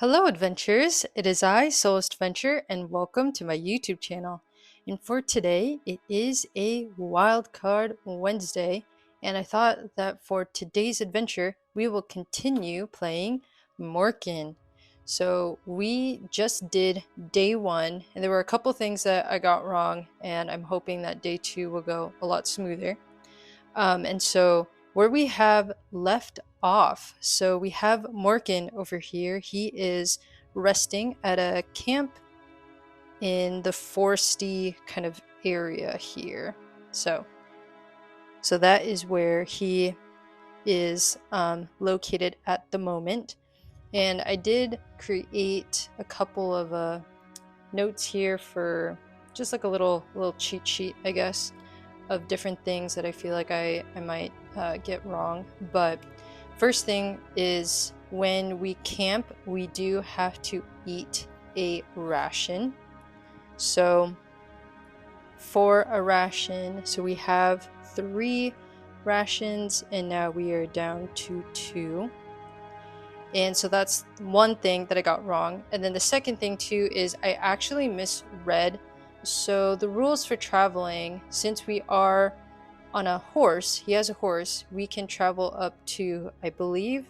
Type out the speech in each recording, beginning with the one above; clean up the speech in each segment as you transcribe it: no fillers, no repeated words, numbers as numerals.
Hello, adventurers! It is I, Soulist Adventure, and welcome to my YouTube channel. And for today, it is a Wildcard Wednesday, and I thought that for today's adventure, we will continue playing Morkin. So we just did day one, and there were a couple things that I got wrong, and I'm hoping that day two will go a lot smoother. And so where we have left off, so we have Morkin over here. He is resting at a camp in the foresty kind of area here. So that is where he is located at the moment. And I did create a couple of notes here for just like a little cheat sheet, I guess, of different things that I feel like I might get wrong. But first thing is, when we camp, we do have to eat a ration. So for a ration, so we have 3 rations and now we are down to 2. And so that's one thing that I got wrong. And then the second thing too is I actually misread. So the rules for traveling, since we are on a horse, he has a horse, we can travel up to, I believe,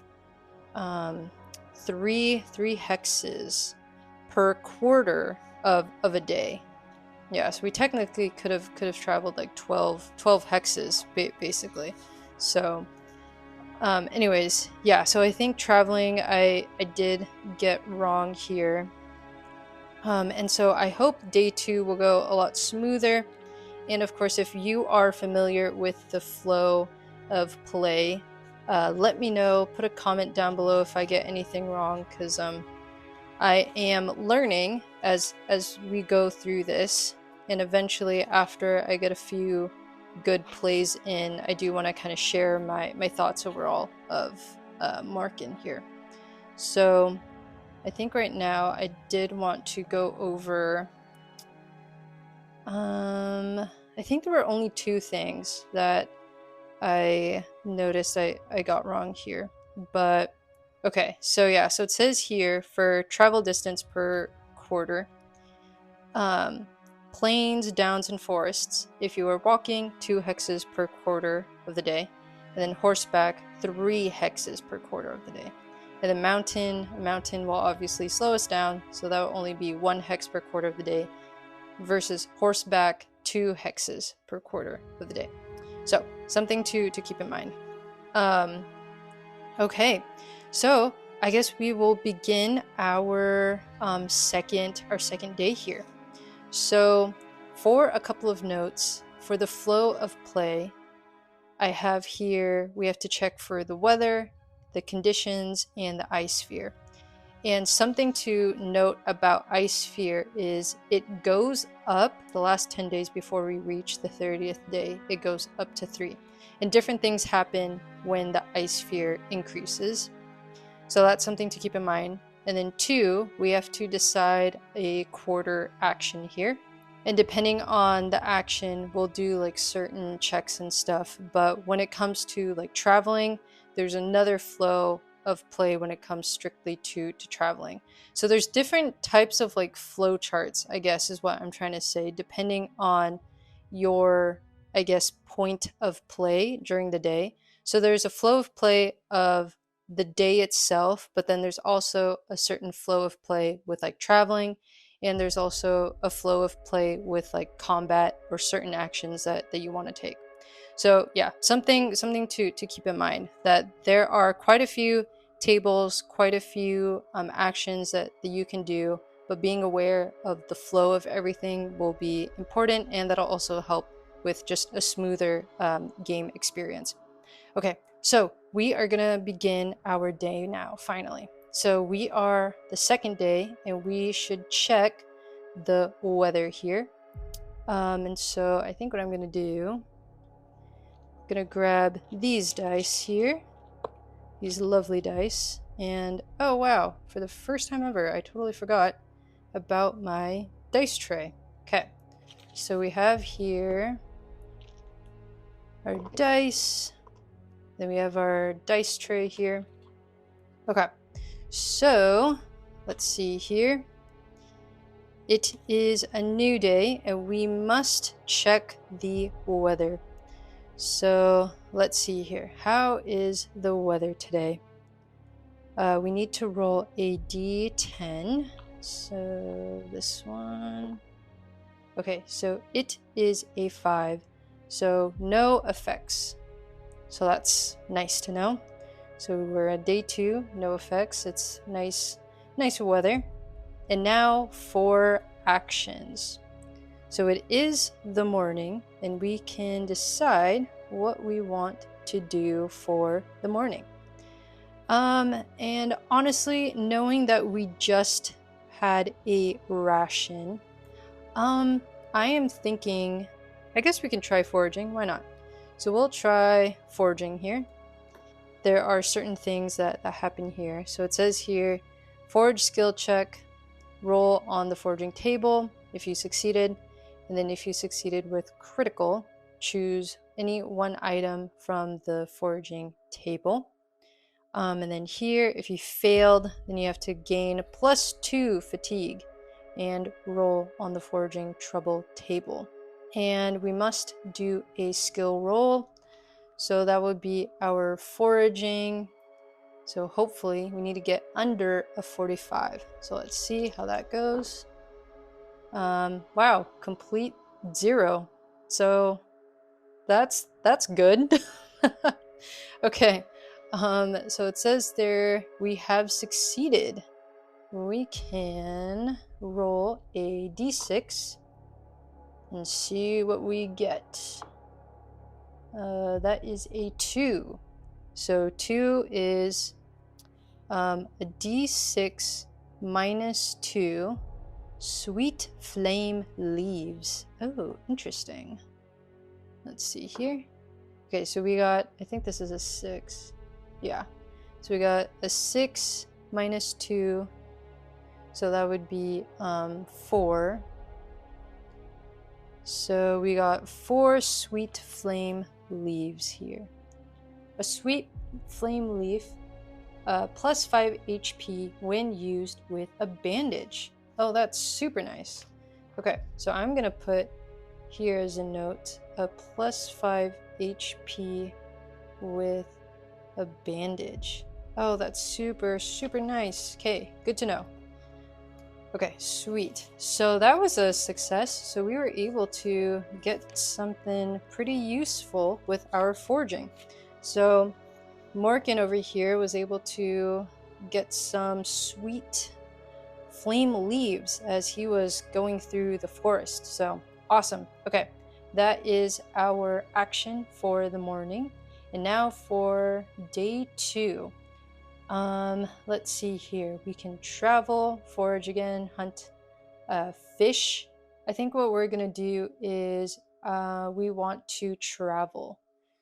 3 hexes per quarter of a day. Yeah, so we technically could have traveled like 12 hexes basically. So anyways, yeah, so I think traveling I did get wrong here. And so I hope day 2 will go a lot smoother. And of course, if you are familiar with the flow of play, let me know. Put a comment down below if I get anything wrong, because I am learning as we go through this. And eventually, after I get a few good plays in, I do want to kind of share my thoughts overall of Morkin here. So I think right now I did want to go over I think there were only 2 things that I noticed I got wrong here. But okay, so yeah, so it says here for travel distance per quarter, plains, downs, and forests, if you are walking, 2 hexes per quarter of the day, and then horseback, 3 hexes per quarter of the day. And the mountain will obviously slow us down, so that will only be 1 hex per quarter of the day, versus horseback, 2 hexes per quarter of the day. So something to keep in mind. Okay, so I guess we will begin our second day here. So for a couple of notes for the flow of play, I have here, we have to check for the weather, the conditions, and the ice sphere. And something to note about ice sphere is it goes up the last 10 days before we reach the 30th day. It goes up to 3. And different things happen when the ice sphere increases. So that's something to keep in mind. And then 2, we have to decide a quarter action here. And depending on the action, we'll do like certain checks and stuff. But when it comes to like traveling, there's another flow of play when it comes strictly to traveling. So there's different types of like flow charts, I guess is what I'm trying to say, depending on your, I guess, point of play during the day. So there's a flow of play of the day itself, but then there's also a certain flow of play with like traveling, and there's also a flow of play with like combat or certain actions that you want to take. So yeah, something to keep in mind, that there are quite a few tables, quite a few actions that you can do, but being aware of the flow of everything will be important, and that'll also help with just a smoother game experience. Okay, so we are gonna begin our day now, finally. So we are the second day, and we should check the weather here. And so I think what I'm gonna do, gonna grab these dice here, these lovely dice, and oh wow, for the first time ever, I totally forgot about my dice tray. Okay, so we have here our dice, then we have our dice tray here. Okay, so let's see here. It is a new day and we must check the weather. So let's see here. How is the weather today? We need to roll a d10. So this one. Okay, so it is a 5. So no effects. So that's nice to know. So we're at day 2, no effects. It's nice weather. And now for actions. So it is the morning and we can decide what we want to do for the morning. And honestly, knowing that we just had a ration, I am thinking, I guess we can try foraging, why not? So we'll try foraging here. There are certain things that happen here. So it says here, forage skill check, roll on the foraging table if you succeeded, and then if you succeeded with critical, choose any one item from the foraging table. And then here, if you failed, then you have to gain +2 fatigue and roll on the foraging trouble table. And we must do a skill roll. So that would be our foraging. So hopefully we need to get under a 45. So let's see how that goes. Wow, complete 0. So that's good. Okay. So it says there we have succeeded. We can roll a d6 and see what we get. That is a 2. So 2 is a d6 minus 2 sweet flame leaves. Oh, interesting. Let's see here. Okay, so we got, I think this is a 6. Yeah. So we got a 6 minus 2. So that would be 4. So we got 4 sweet flame leaves here. A sweet flame leaf, plus 5 HP when used with a bandage. Oh, that's super nice. Okay, so I'm gonna put here as a note, a plus 5 HP with a bandage. Oh, that's super nice. Okay, good to know. Okay, sweet. So that was a success. So we were able to get something pretty useful with our forging. So Morkin over here was able to get some sweet flame leaves as he was going through the forest. So awesome. Okay, that is our action for the morning. And now for day 2. Let's see here. We can travel, forage again, hunt fish. I think what we're gonna do is we want to travel.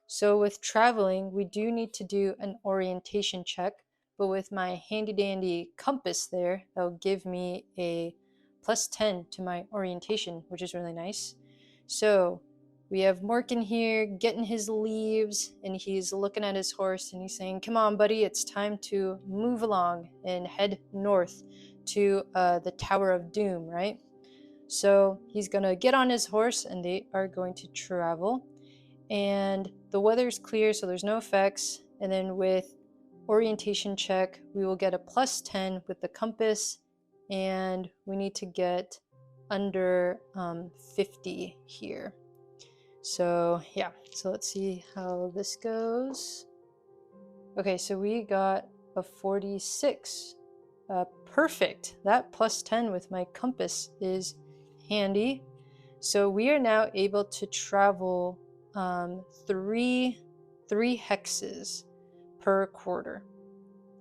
So with traveling, we do need to do an orientation check, but with my handy dandy compass there, that'll give me a +10 to my orientation, which is really nice. So we have Morkin here getting his leaves and he's looking at his horse and he's saying, come on, buddy, it's time to move along and head north to the Tower of Doom, right? So he's gonna get on his horse and they are going to travel. And the weather's clear, so there's no effects. And then with orientation check, we will get a +10 with the compass. And we need to get under 50 here. So yeah, so let's see how this goes. Okay, so we got a 46. Perfect. That +10 with my compass is handy. So we are now able to travel 3 hexes per quarter.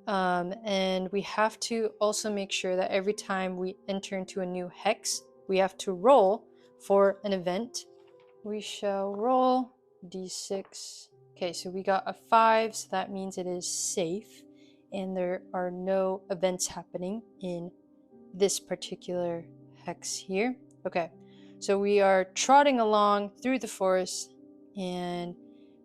And we have to also make sure that every time we enter into a new hex, we have to roll for an event. We shall roll d6. Okay, so we got a 5, so that means it is safe and there are no events happening in this particular hex here. Okay, so we are trotting along through the forest and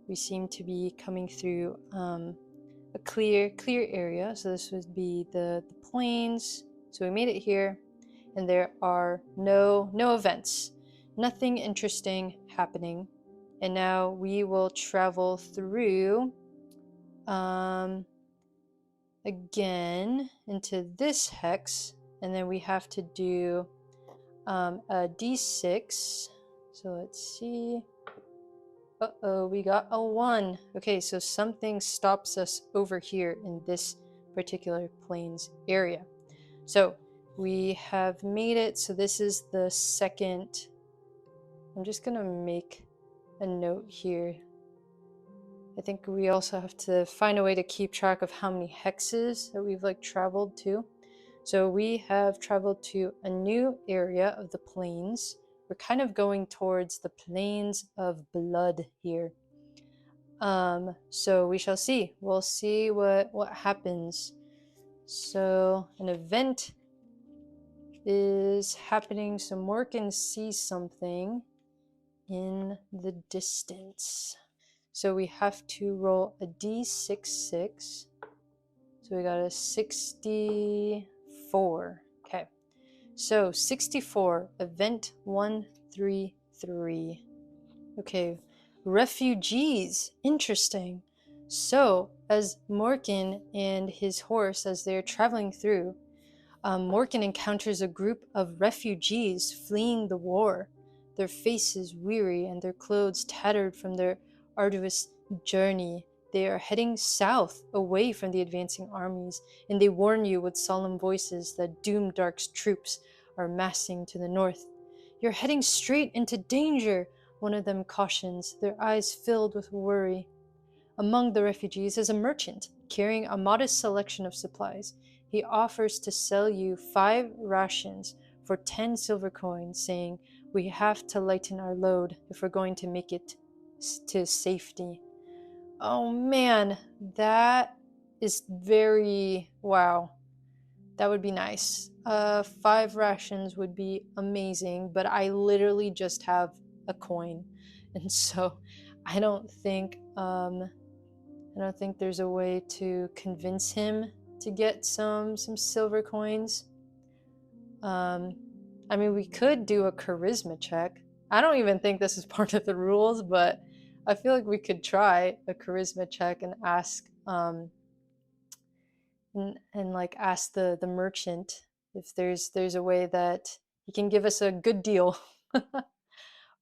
we seem to be coming through a clear area. So this would be the plains. So we made it here, and there are no events, nothing interesting happening. And now we will travel through again into this hex, and then we have to do a d6. So let's see. Uh-oh, we got a 1. Okay, so something stops us over here in this particular plains area. So we have made it. So this is the second. I'm just gonna make a note here. I think we also have to find a way to keep track of how many hexes that we've traveled to. So we have traveled to a new area of the plains. We're kind of going towards the plains of blood here. So we shall see. We'll see what happens. So an event is happening. So Morkin sees something in the distance. So we have to roll a d6. So we got a 64. Okay. So 64, event 133. Okay, refugees. Interesting. So as Morkin and his horse, as they're traveling through, Morkin encounters a group of refugees fleeing the war, their faces weary and their clothes tattered from their arduous journey. They are heading south, away from the advancing armies, and they warn you with solemn voices that Doomdark's troops are massing to the north. You're heading straight into danger, one of them cautions, their eyes filled with worry. Among the refugees is a merchant, carrying a modest selection of supplies. He offers to sell you 5 rations for 10 silver coins, saying, "We have to lighten our load if we're going to make it to safety." Oh man, that is very wow. That would be nice. 5 rations would be amazing, but I literally just have a coin, and so I don't think there's a way to convince him to get some silver coins. I mean, we could do a charisma check. I don't even think this is part of the rules, but I feel like we could try a charisma check and ask ask the merchant if there's a way that he can give us a good deal.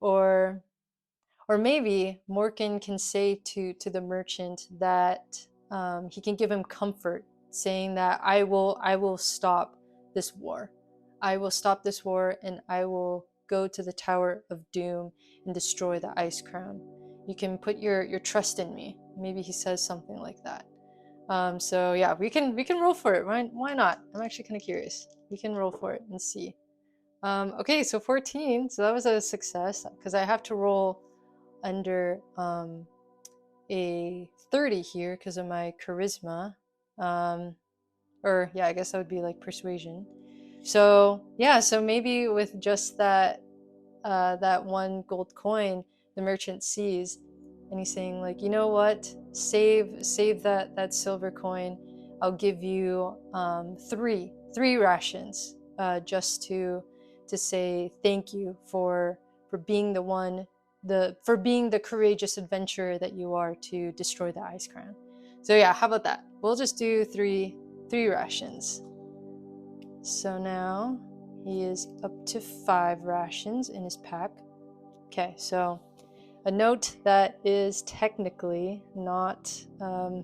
or maybe Morkin can say to the merchant that he can give him comfort, saying that I will stop this war. I will stop this war, and I will go to the Tower of Doom and destroy the Ice Crown. You can put your trust in me. Maybe he says something like that. So yeah, we can roll for it. Why not? I'm actually kind of curious. We can roll for it and see. Okay, so 14. So that was a success because I have to roll under a 30 here because of my charisma. Or yeah, I guess that would be persuasion. So yeah, so maybe with just that 1 gold coin, the merchant sees, and he's saying you know what, save that silver coin. I'll give you 3 rations, just to say thank you for being for being the courageous adventurer that you are to destroy the Ice Crown. So yeah, how about that? We'll just do 3 rations. So now he is up to 5 rations in his pack. Okay, so a note that is technically not I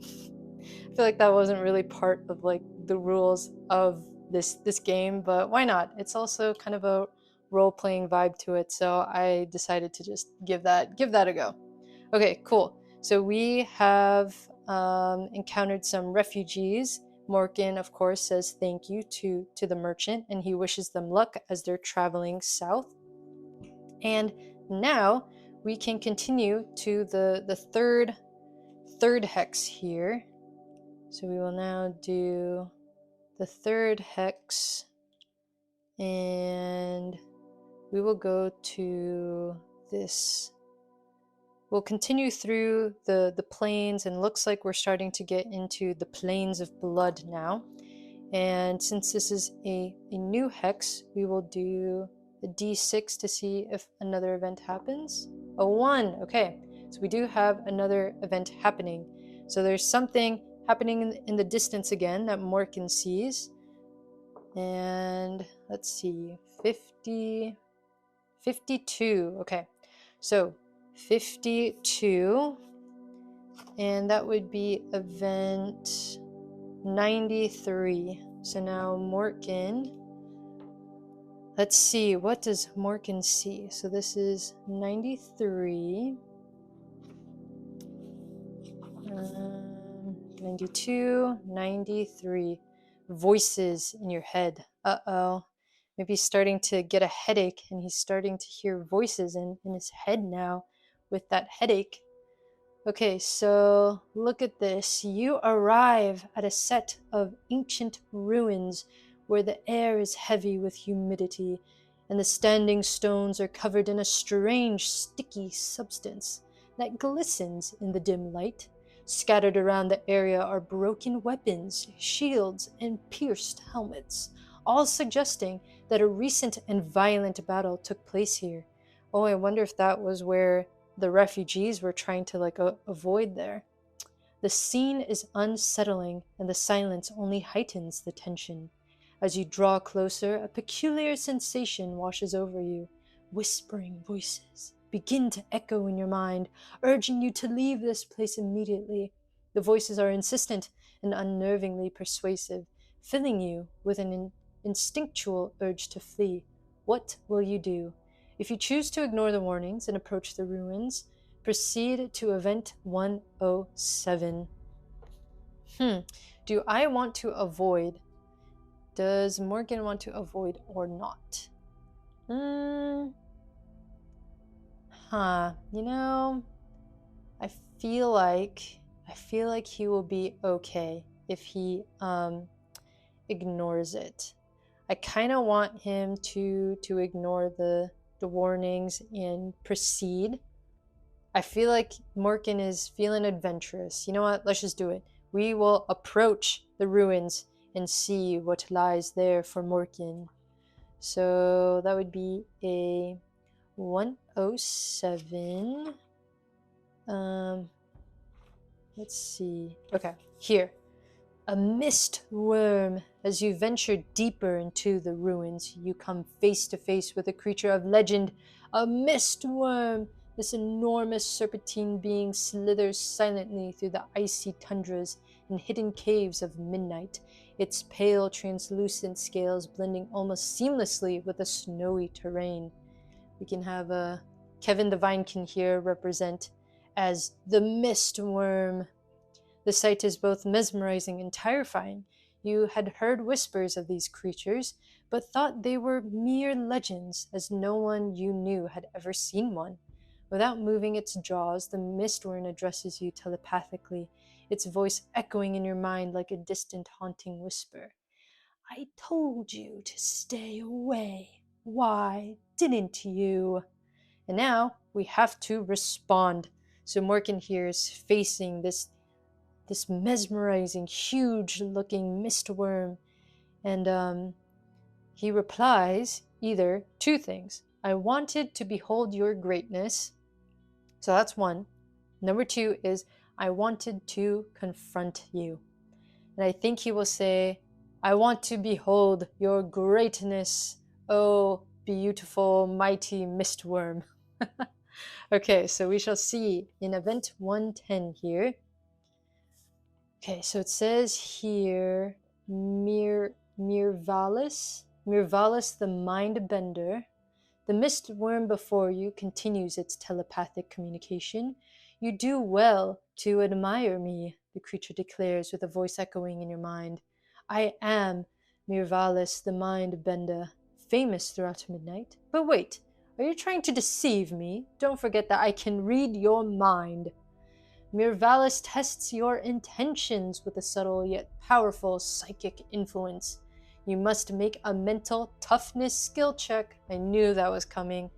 feel like that wasn't really part of the rules of this game, but why not? It's also kind of a role-playing vibe to it, so I decided to just give that a go. Okay, cool. So we have encountered some refugees. Morkin, of course, says thank you to the merchant, and he wishes them luck as they're traveling south. And now we can continue to the third hex here. So we will now do the 3rd hex, and we will go to this. We'll continue through the plains, and looks like we're starting to get into the plains of blood now. And since this is a new hex, we will do the d6 to see if another event happens. A 1, okay. So we do have another event happening. So there's something happening in the distance again that Morkin sees. And let's see, 50, 52, okay. So 52, and that would be event 93. So now Morkin, let's see, what does Morkin see? So this is 93. 92, 93. Voices in your head. Uh-oh. Maybe he's starting to get a headache and he's starting to hear voices in his head now with that headache. Okay, so look at this. You arrive at a set of ancient ruins where the air is heavy with humidity and the standing stones are covered in a strange sticky substance that glistens in the dim light. Scattered around the area are broken weapons, shields, and pierced helmets, all suggesting that a recent and violent battle took place here. Oh, I wonder if that was where the refugees were trying to avoid there. The scene is unsettling, and the silence only heightens the tension. As you draw closer, a peculiar sensation washes over you. Whispering voices begin to echo in your mind, urging you to leave this place immediately. The voices are insistent and unnervingly persuasive, filling you with an instinctual urge to flee. What will you do? If you choose to ignore the warnings and approach the ruins, proceed to event 107. Do I want to avoid? Does Morgan want to avoid or not? You know, I feel like he will be okay if he ignores it. I kind of want him to ignore the warnings and proceed. I feel like Morkin is feeling adventurous. You know what? Let's just do it. We will approach the ruins and see what lies there for Morkin. So that would be a 107. Let's see. Okay, here. A mist worm. As you venture deeper into the ruins, you come face to face with a creature of legend, a mist worm. This enormous serpentine being slithers silently through the icy tundras and hidden caves of midnight, its pale, translucent scales blending almost seamlessly with the snowy terrain. We can have Kevin the Vinekin here represent as the mist worm. The sight is both mesmerizing and terrifying. You had heard whispers of these creatures, but thought they were mere legends, as no one you knew had ever seen one. Without moving its jaws, the mistworm addresses you telepathically, its voice echoing in your mind like a distant haunting whisper. I told you to stay away. Why didn't you? And now we have to respond. So Morkin here is facing this mesmerizing, huge-looking mistworm, and he replies either two things. I wanted to behold your greatness. So that's one. Number two is I wanted to confront you. And I think he will say, I want to behold your greatness, oh beautiful, mighty mistworm. Okay, so we shall see in event 110 here. Okay, so it says here, Mirvalis the Mind Bender. The mist worm before you continues its telepathic communication. You do well to admire me, the creature declares with a voice echoing in your mind. I am Mirvalis the Mind Bender, famous throughout midnight. But wait, are you trying to deceive me? Don't forget that I can read your mind. Mirvalis tests your intentions with a subtle yet powerful psychic influence. You must make a mental toughness skill check. I knew that was coming.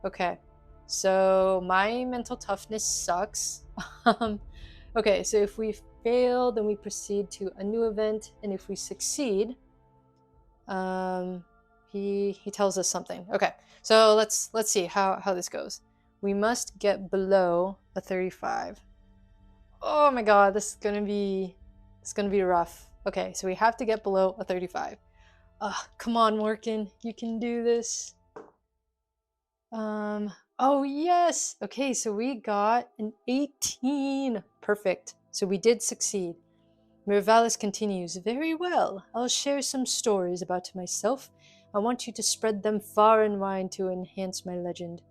Okay, so my mental toughness sucks. Okay, so if we fail, then we proceed to a new event, and if we succeed, he tells us something. Okay, so let's see how this goes. We must get below a 35. Oh my god, this is gonna be rough. Okay, so we have to get below a 35. Come on, Morkin, you can do this. Oh yes. Okay, so we got an 18. Perfect. So we did succeed. Mirvalis continues, very well. I'll share some stories about myself. I want you to spread them far and wide to enhance my legend.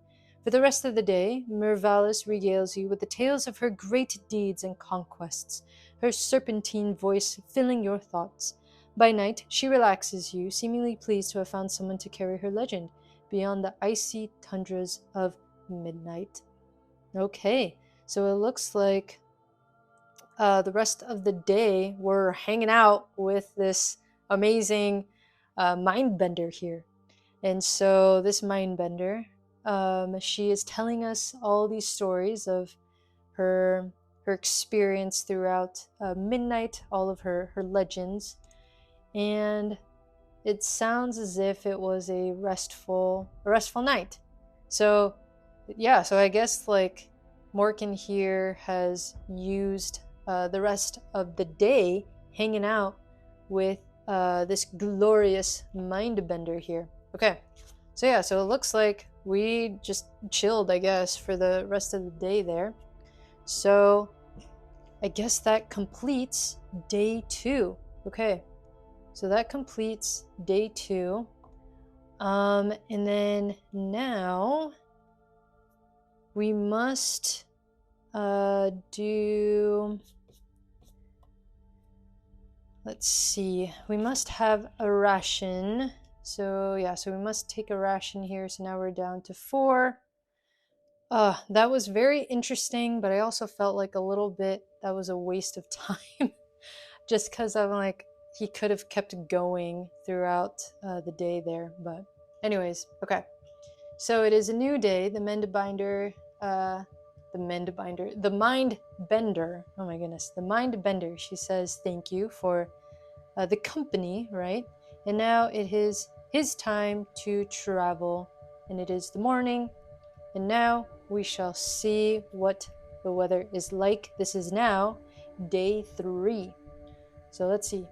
For the rest of the day, Mirvalis regales you with the tales of her great deeds and conquests, her serpentine voice filling your thoughts. By night, she relaxes you, seemingly pleased to have found someone to carry her legend beyond the icy tundras of midnight. Okay, so it looks like the rest of the day we're hanging out with this amazing mind bender here. And so this mind bender, she is telling us all these stories of her experience throughout midnight, all of her legends, and it sounds as if it was a restful night. So yeah, so I guess like Morkin here has used the rest of the day hanging out with this glorious mind bender here. Okay, so yeah, so it looks like we just chilled, I guess, for the rest of the day there. So I guess that completes day 2. Okay, so that completes day 2. And then now we must do, let's see, we must have a ration. So yeah, so we must take a ration here. So now we're down to 4. That was very interesting, but I also felt like a little bit that was a waste of time. Just because I'm like, he could have kept going throughout the day there. But anyways, okay. So it is a new day. The mind bender, oh my goodness, the mind bender. She says thank you for the company, right? And now it is his time to travel, and it is the morning. And now we shall see what the weather is like. This is now day 3. So let's see.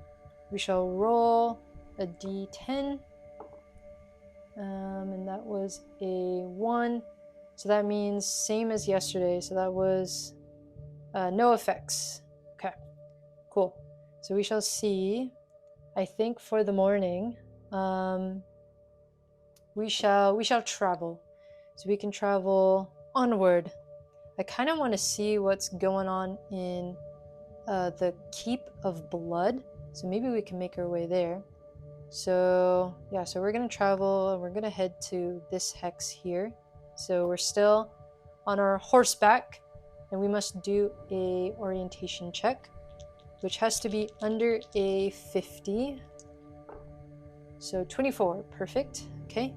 We shall roll a d10. And that was a 1. So that means same as yesterday. So that was no effects. Okay, cool. So we shall see. I think for the morning, we shall travel. So we can travel onward. I kind of want to see what's going on in the Keep of Blood. So maybe we can make our way there. So yeah, so we're gonna travel and we're gonna head to this hex here. So we're still on our horseback, and we must do a orientation check, which has to be under a 50. So 24, perfect. Okay,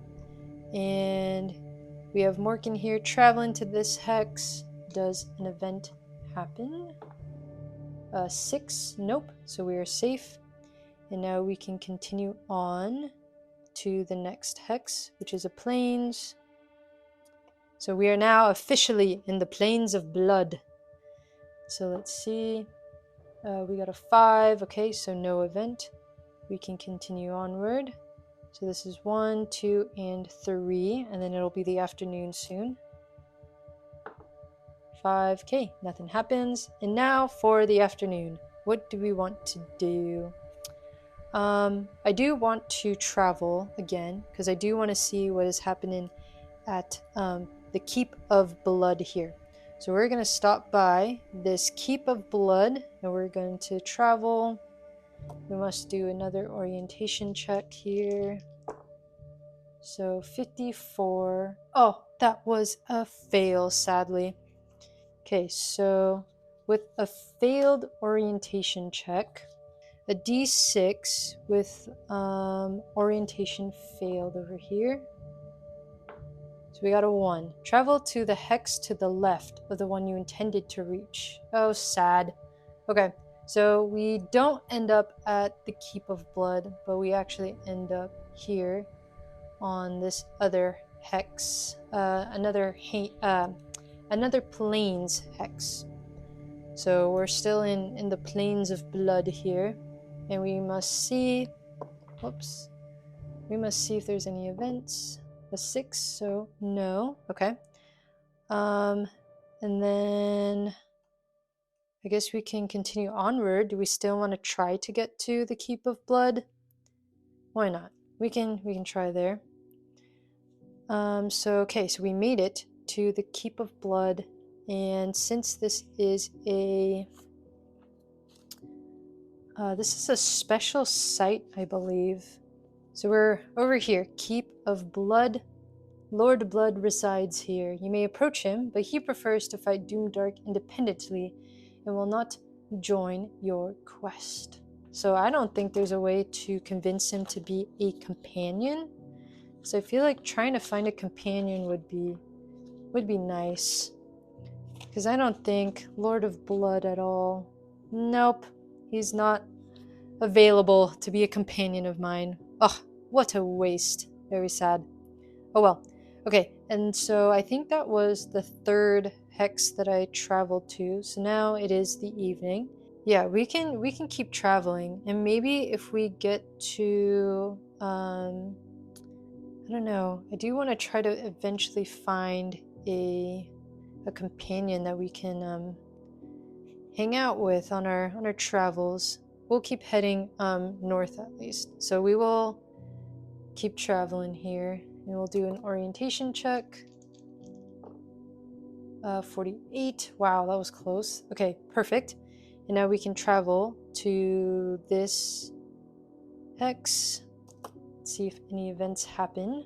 and we have Morkin here traveling to this hex. Does an event happen? 6, nope. So we are safe. And now we can continue on to the next hex, which is a plains. So we are now officially in the plains of blood. So let's see. We got a 5. Okay, so no event. We can continue onward. So this is 1, 2, and 3, and then it'll be the afternoon soon. 5. Nothing happens. And now for the afternoon. What do we want to do? I do want to travel again, because I do want to see what is happening at the Keep of Blood here. So we're going to stop by this Keep of Blood, and we're going to travel. We must do another orientation check here. So 54. Oh, that was a fail, sadly. Okay, so with a failed orientation check, a d6 with orientation failed over here. So we got a 1. Travel to the hex to the left of the one you intended to reach. Oh, sad. Okay, So we don't end up at the Keep of Blood, but we actually end up here on this other hex, another plains hex. So we're still in the plains of blood here, and we must see. Whoops. We must see if there's any events. A 6, so no. Okay. And then I guess we can continue onward. Do we still want to try to get to the Keep of Blood? Why not? We can try there. So we made it to the Keep of Blood, and since this is a special site, I believe. So we're over here, Keep of Blood. Lord Blood resides here. You may approach him, but he prefers to fight Doomdark independently and will not join your quest. So I don't think there's a way to convince him to be a companion. So I feel like trying to find a companion would be nice. Because I don't think Lord of Blood at all. Nope, he's not available to be a companion of mine. Ugh, what a waste. Very sad. Oh well. Okay, and so I think that was the third hex that I traveled to. So now it is the evening. Yeah, we can keep traveling, and maybe if we get to I don't know. I do want to try to eventually find a companion that we can hang out with on our travels. We'll keep heading north at least. So we will keep traveling here, and we'll do an orientation check. 48. Wow, that was close. Okay, perfect. And now we can travel to this hex. Let's see if any events happen.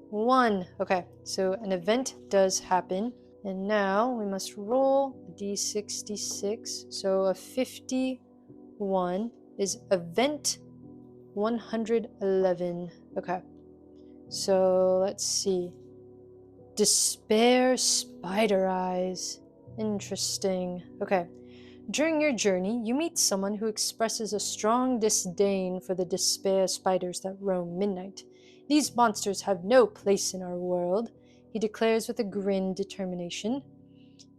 1. Okay, so an event does happen. And now we must roll a d6d6. So a 51 is event 111. Okay, so let's see. Despair Spider Eyes. Interesting. Okay. During your journey, you meet someone who expresses a strong disdain for the despair spiders that roam midnight. These monsters have no place in our world, he declares with a grim determination.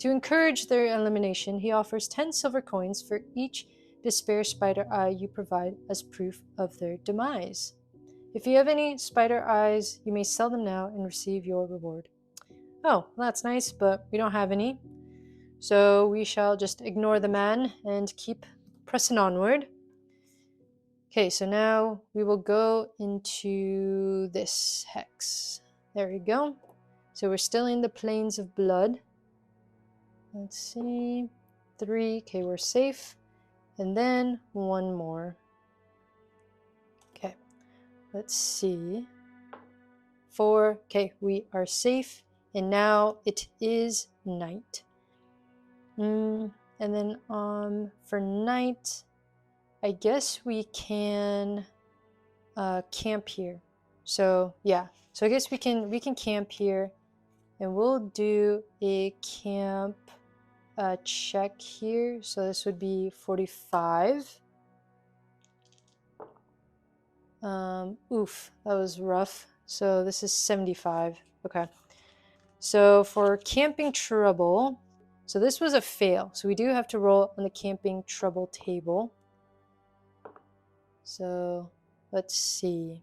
To encourage their elimination, he offers 10 silver coins for each despair spider eye you provide as proof of their demise. If you have any spider eyes, you may sell them now and receive your reward. Oh, that's nice, but we don't have any. So we shall just ignore the man and keep pressing onward. Okay, so now we will go into this hex. There we go. So we're still in the plains of blood. Let's see. 3. Okay, we're safe. And then 1 more. Okay, let's see. 4. Okay, we are safe. And now it is night. And then for night, I guess we can camp here. So yeah, so I guess we can camp here, and we'll do a camp check here. So this would be 45. Oof, that was rough. So this is 75. Okay. So for camping trouble, so this was a fail. So we do have to roll on the camping trouble table. So let's see.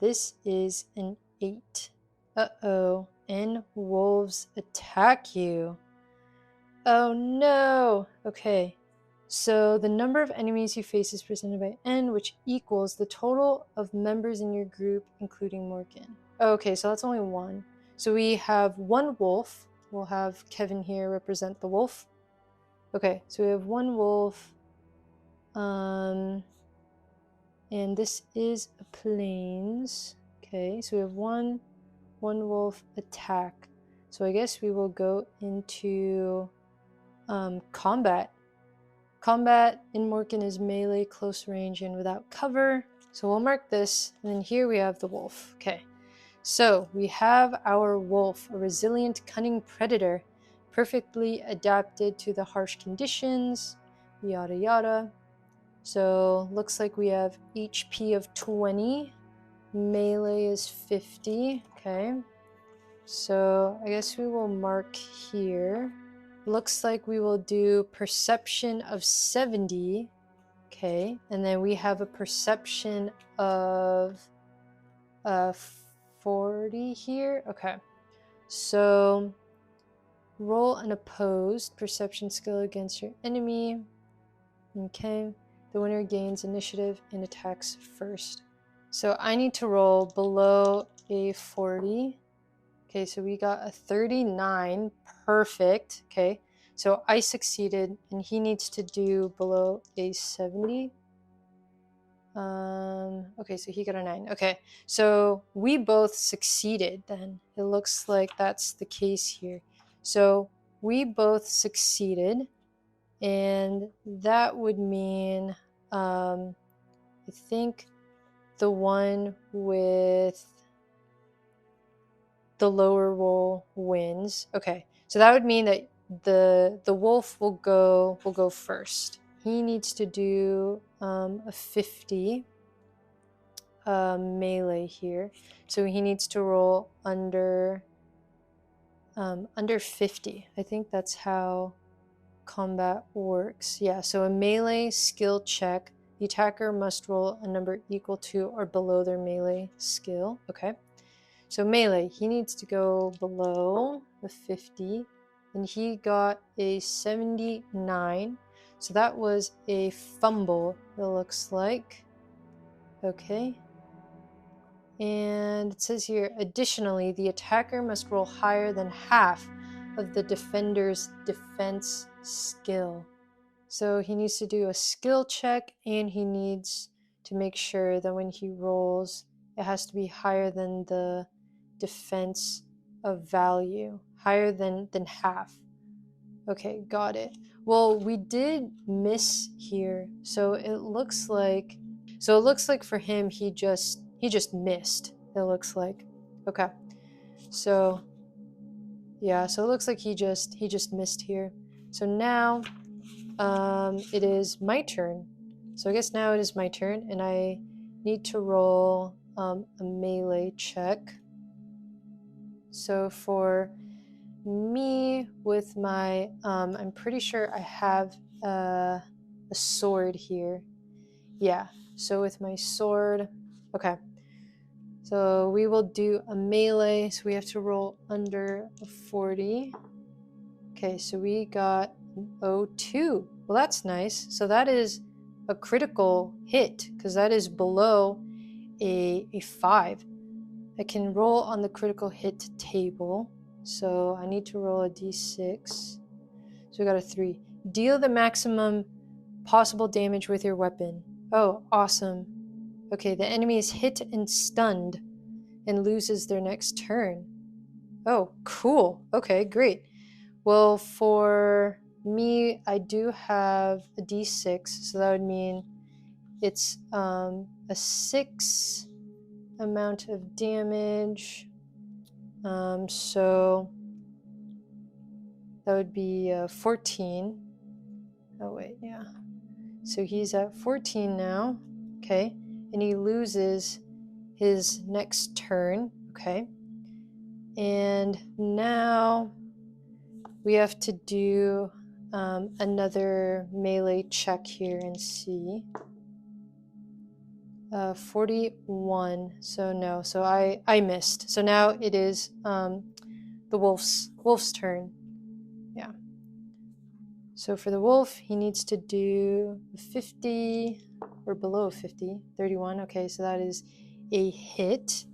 This is an 8. Uh-oh. And wolves attack you. Oh no. Okay. So the number of enemies you face is presented by n, which equals the total of members in your group, including Morkin. Okay, so that's only 1. So we have 1 wolf. We'll have Kevin here represent the wolf. Okay, so we have 1 wolf. And this is a plains. Okay, so we have one wolf attack. So I guess we will go into combat. Combat in Morkin is melee, close range, and without cover. So we'll mark this, and then here we have the wolf. Okay. So we have our wolf, a resilient, cunning predator. perfectly adapted to the harsh conditions, yada yada. So looks like we have HP of 20, melee is 50, okay. So I guess we will mark here. Looks like we will do perception of 70, okay, and then we have a perception of 40 here, okay. So roll an opposed perception skill against your enemy, okay. The winner gains initiative and attacks first. So I need to roll below a 40. Okay, so we got a 39. Perfect. Okay, so I succeeded, and he needs to do below a 70. Okay, so he got a 9. Okay, so we both succeeded then. It looks like that's the case here. So we both succeeded, and that would mean, I think the one with the lower roll wins. Okay, so that would mean that the wolf will go first. He needs to do a 50 melee here, so he needs to roll under 50. I think that's how combat works. Yeah, so a melee skill check. The attacker must roll a number equal to or below their melee skill. Okay. So melee, he needs to go below the 50, and he got a 79. So that was a fumble, it looks like. Okay. And it says here, additionally, the attacker must roll higher than half of the defender's defense skill. So he needs to do a skill check, and he needs to make sure that when he rolls, it has to be higher than the defense of value, higher than half. Okay, got it. Well, we did miss here, so it looks like for him he just missed. It looks like. Okay. So yeah, so it looks like he just missed here. So now it is my turn. So I guess now it is my turn, and I need to roll a melee check. So for me, with my, I'm pretty sure I have a sword here. Yeah, so with my sword, okay. So we will do a melee, so we have to roll under a 40. Okay, so we got an 02. Well, that's nice. So that is a critical hit, because that is below a 5. I can roll on the critical hit table. So I need to roll a d6. So we got a 3. Deal the maximum possible damage with your weapon. Oh, awesome. Okay, the enemy is hit and stunned and loses their next turn. Oh, cool. Okay, great. Well, for me, I do have a d6, so that would mean it's a 6 amount of damage. So that would be 14. Oh, wait, yeah. So he's at 14 now. Okay. And he loses his next turn. Okay. And now we have to do another melee check here and see. 41. So no. So I missed. So now it is the wolf's turn. Yeah. So for the wolf, he needs to do 50 or below 50. 31. Okay, so that is a hit.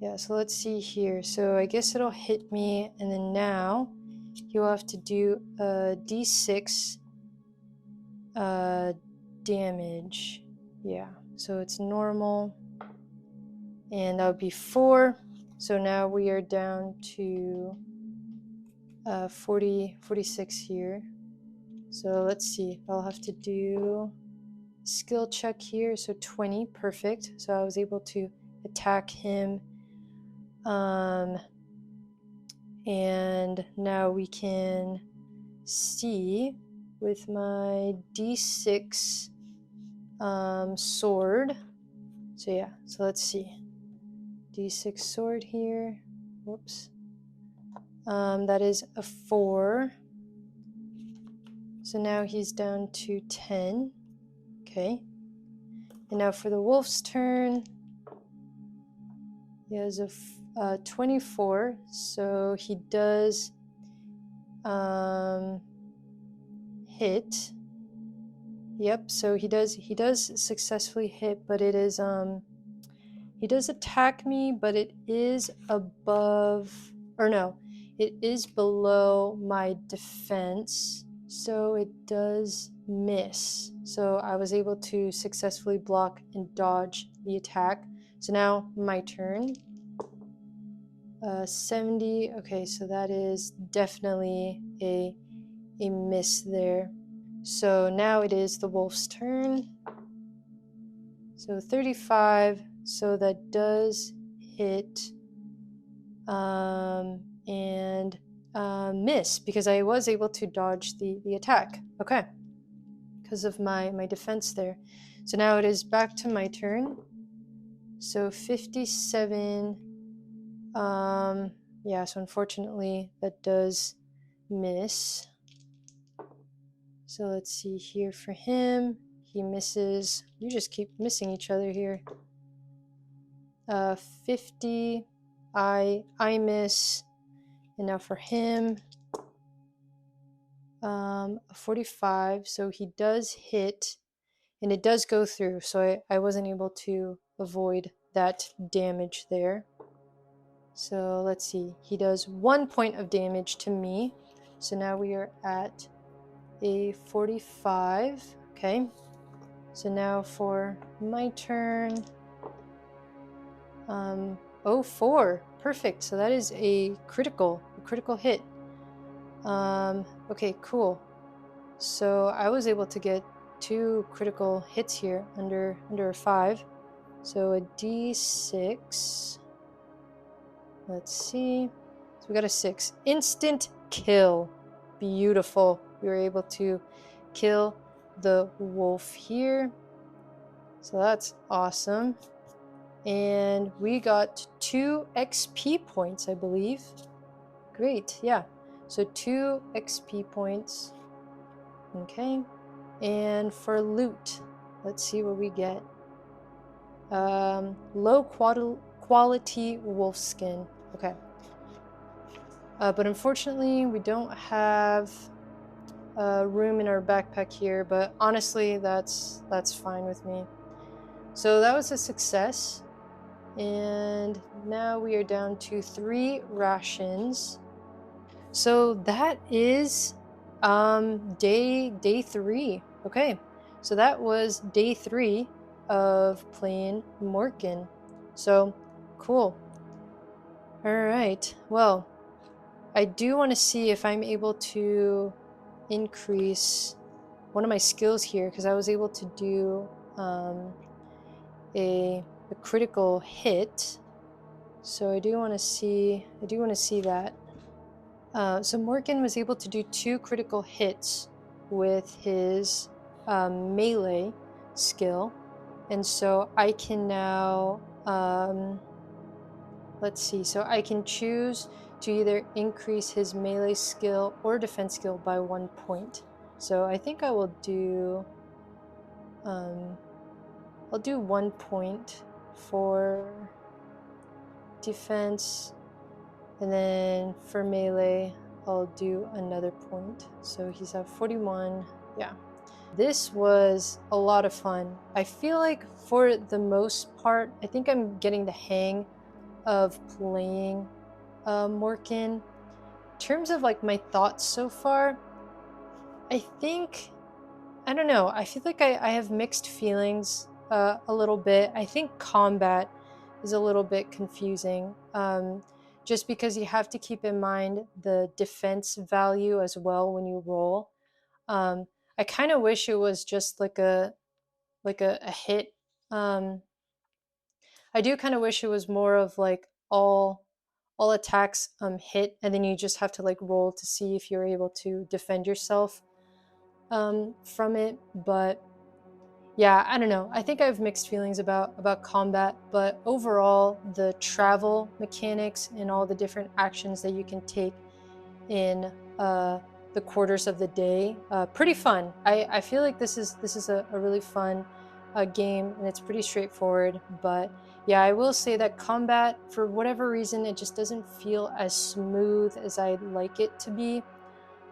Yeah, so let's see here. So I guess it'll hit me, and then now you'll have to do a d6 damage. Yeah, so it's normal, and that would be 4. So now we are down to 46 here. So let's see. I'll have to do skill check here. So 20, perfect. So I was able to attack him. And now we can see with my d6 sword. So yeah, so let's see. D6 sword here. Whoops. That is a 4. So now he's down to 10. Okay. And now for the wolf's turn, he has a 24. So he does hit. Yep, so he does successfully hit, but it is he does attack me, but it is above, or no, it is below my defense, so it does miss. So I was able to successfully block and dodge the attack. So now my turn. 70. Okay, so that is definitely a miss there. So now it is the wolf's turn. So 35. So that does hit and miss because I was able to dodge the attack. Okay, because of my defense there. So now it is back to my turn. So 57. Yeah, so unfortunately that does miss. So let's see here for him. He misses. You just keep missing each other here. 50. I miss. And now for him, 45. So he does hit, and it does go through. So I wasn't able to avoid that damage there. So let's see. He does 1 point of damage to me. So now we are at a 45. Okay. So now for my turn, 04. Perfect. So that is a critical hit. Okay, cool. So I was able to get 2 critical hits here under a 5. So a d6. Let's see. So we got a 6. Instant kill. Beautiful. We were able to kill the wolf here. So that's awesome. And we got 2 XP points, I believe. Great, yeah. So 2 XP points. Okay. And for loot, let's see what we get. Low quality wolf skin. Okay. But unfortunately, we don't have room in our backpack here, but honestly, that's fine with me. So that was a success. And now we are down to 3 rations. So that is day 3. Okay, so that was day 3 of playing Morkin. So cool. All right, well, I do want to see if I'm able to increase one of my skills here, because I was able to do a critical hit. So I do want to see that. So Morkin was able to do 2 critical hits with his melee skill, and so I can now let's see. So I can choose to either increase his melee skill or defense skill by 1 point. So I think I will do I'll do 1 point for defense, and then for melee I'll do another point. So he's at 41. Yeah, this was a lot of fun. I feel like for the most part, I think I'm getting the hang of playing Morkin. In terms of like my thoughts so far, I think, I don't know, I feel like I have mixed feelings a little bit. I think combat is a little bit confusing, just because you have to keep in mind the defense value as well when you roll. I kind of wish it was just like a hit. I do kind of wish it was more of like all all attacks hit, and then you just have to like roll to see if you're able to defend yourself from it. But yeah, I don't know. I think I have mixed feelings about combat, but overall, the travel mechanics and all the different actions that you can take in the quarters of the day, pretty fun. I feel like this is a really fun game, and it's pretty straightforward. But yeah, I will say that combat, for whatever reason, it just doesn't feel as smooth as I'd like it to be.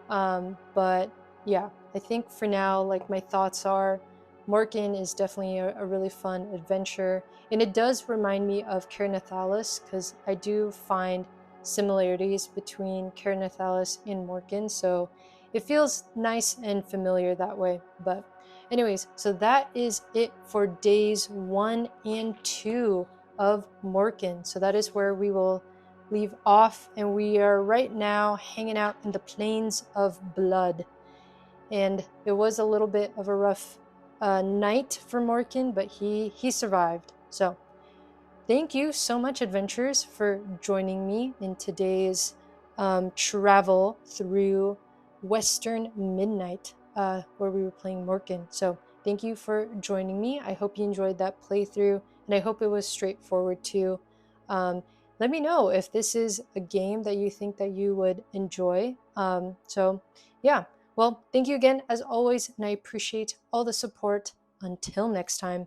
But yeah, I think for now, like my thoughts are, Morkin is definitely a really fun adventure, and it does remind me of Caernathalis because I do find similarities between Caernathalis and Morkin, so it feels nice and familiar that way. But anyways, so that is it for days 1 and 2 of Morkin. So that is where we will leave off, and we are right now hanging out in the Plains of Blood. And it was a little bit of a rough night for Morkin, but he survived. So thank you so much, adventurers, for joining me in today's travel through Western Midnight, where we were playing Morkin. So thank you for joining me. I hope you enjoyed that playthrough, and I hope it was straightforward too. Let me know if this is a game that you think that you would enjoy. So yeah, well, thank you again as always, and I appreciate all the support. Until next time.